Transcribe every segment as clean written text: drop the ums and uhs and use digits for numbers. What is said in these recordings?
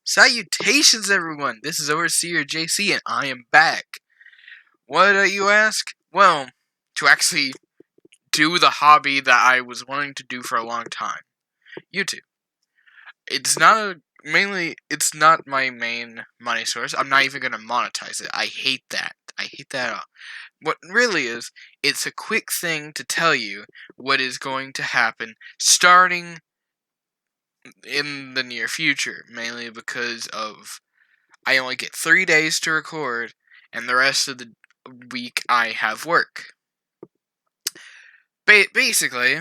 Salutations, everyone! This is Overseer JC, and I am back. What do you ask? Well, to actually do the hobby that I was wanting to do for a long time, YouTube. It's not my main money source. I'm not even gonna monetize it. I hate that. I hate that at all. What really is, it's a quick thing to tell you what is going to happen starting in the near future, mainly because of I only get 3 days to record, and the rest of the week I have work. Basically,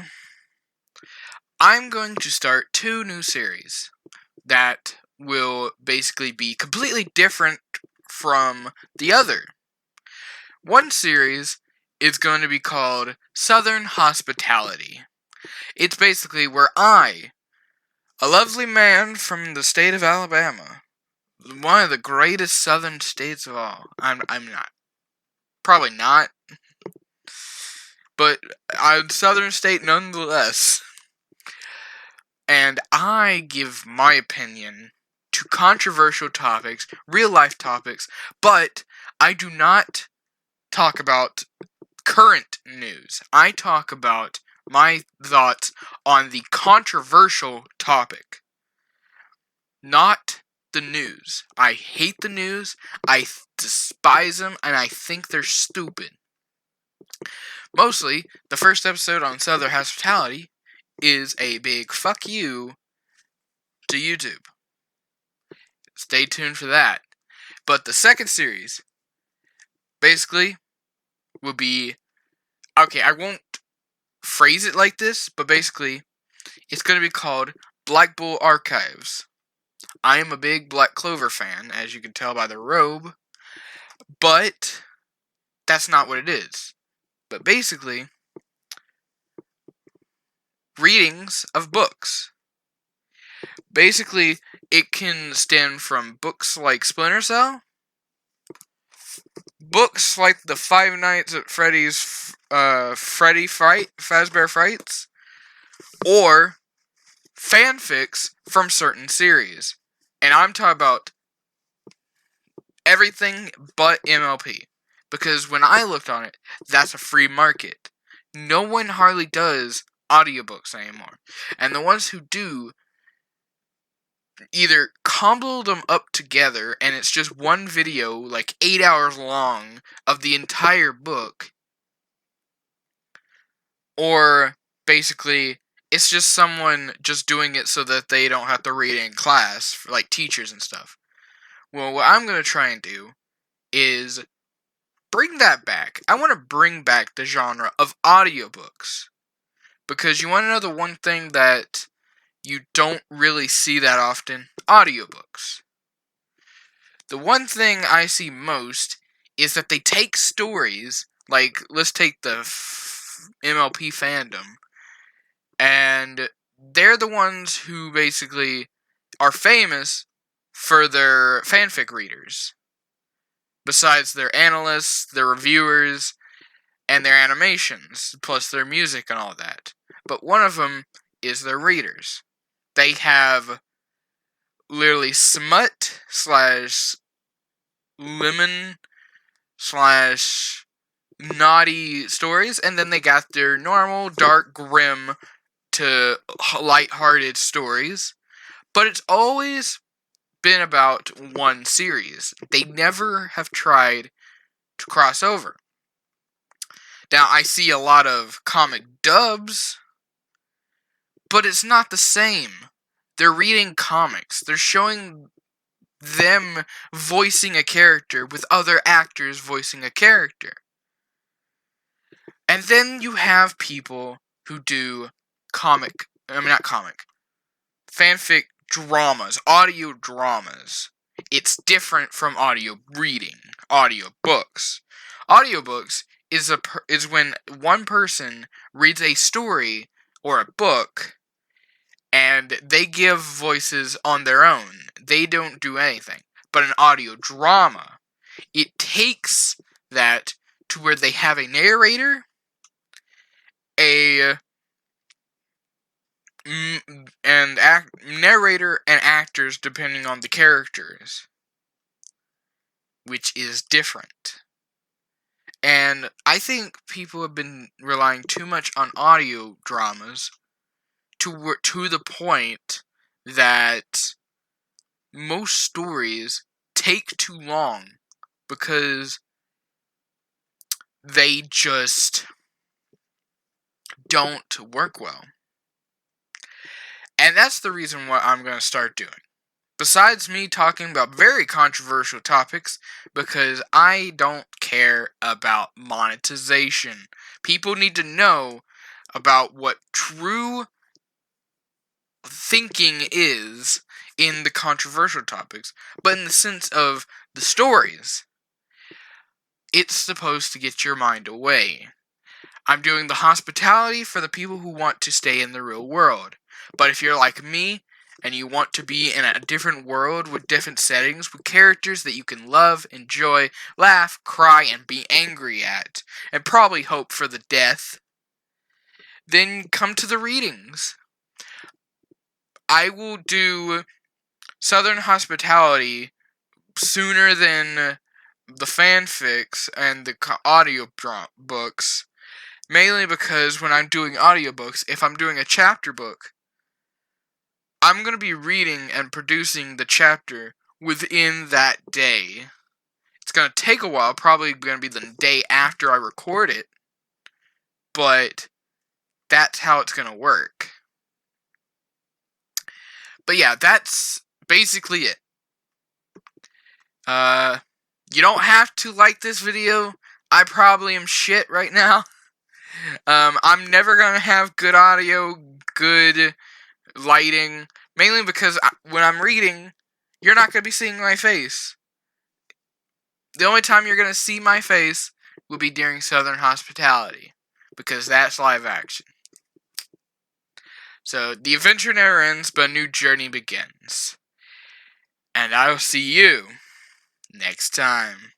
I'm going to start 2 new series that will basically be completely different from the other. One series is going to be called Southern Hospitality. It's basically where I, a lovely man from the state of Alabama, one of the greatest southern states of all. I'm not. Probably not. But I'm southern state nonetheless. And I give my opinion to controversial topics, real life topics, but I do not talk about current news. I talk about my thoughts on the controversial topic, not the news. I hate the news, I despise them, and I think they're stupid. Mostly, the first episode on Southern Hospitality is a big fuck you to YouTube. Stay tuned for that. But the second series, basically, will be... Okay, I won't phrase it like this, but basically, it's going to be called Black Bull Archives. I am a big Black Clover fan, as you can tell by the robe, but that's not what it is. But basically, readings of books. Basically, it can stem from books like Splinter Cell, books like the Five Nights at Freddy's Fazbear Frights, or fanfics from certain series. And I'm talking about everything but MLP. Because when I looked on it, that's a free market. No one hardly does audiobooks anymore. And the ones who do either combo them up together and it's just one video, like 8 hours long, of the entire book, or basically it's just someone just doing it so that they don't have to read it in class, like teachers and stuff. Well, what I'm going to try and do is bring that back. I want to bring back the genre of audiobooks. Because you want to know the one thing that you don't really see that often? Audiobooks. The one thing I see most is that they take stories, like, let's take the MLP fandom, and they're the ones who basically are famous for their fanfic readers. Besides their analysts, their reviewers, and their animations, plus their music and all that. But one of them is their readers. They have literally smut slash lemon slash naughty stories, and then they got their normal, dark, grim to light-hearted stories. But it's always been about one series. They never have tried to cross over. Now, I see a lot of comic dubs, but it's not the same. They're reading comics. They're showing them voicing a character with other actors voicing a character. And then you have people who do fanfic dramas, audio dramas. It's different from audio reading, audio books. Audiobooks is when one person reads a story or a book and they give voices on their own. They don't do anything. But an audio drama, it takes that to where they have a narrator, a and narrator and actors depending on the characters, which is different. And I think people have been relying too much on audio dramas to the point that most stories take too long because they just don't work well. And that's the reason what I'm going to start doing. Besides me talking about very controversial topics, because I don't care about monetization. People need to know about what true thinking is in the controversial topics, but in the sense of the stories. It's supposed to get your mind away. I'm doing the hospitality for the people who want to stay in the real world. But if you're like me, and you want to be in a different world with different settings, with characters that you can love, enjoy, laugh, cry, and be angry at, and probably hope for the death, then come to the readings. I will do Southern Hospitality sooner than the fanfics and the audio books, mainly because when I'm doing audiobooks, if I'm doing a chapter book, I'm going to be reading and producing the chapter within that day. It's going to take a while, probably going to be the day after I record it, but that's how it's going to work. But yeah, that's basically it. You don't have to like this video. I probably am shit right now. I'm never going to have good audio, good lighting, mainly because when I'm reading, you're not going to be seeing my face. The only time you're going to see my face will be during Southern Hospitality, because that's live action. So, the adventure never ends, but a new journey begins. And I will see you next time.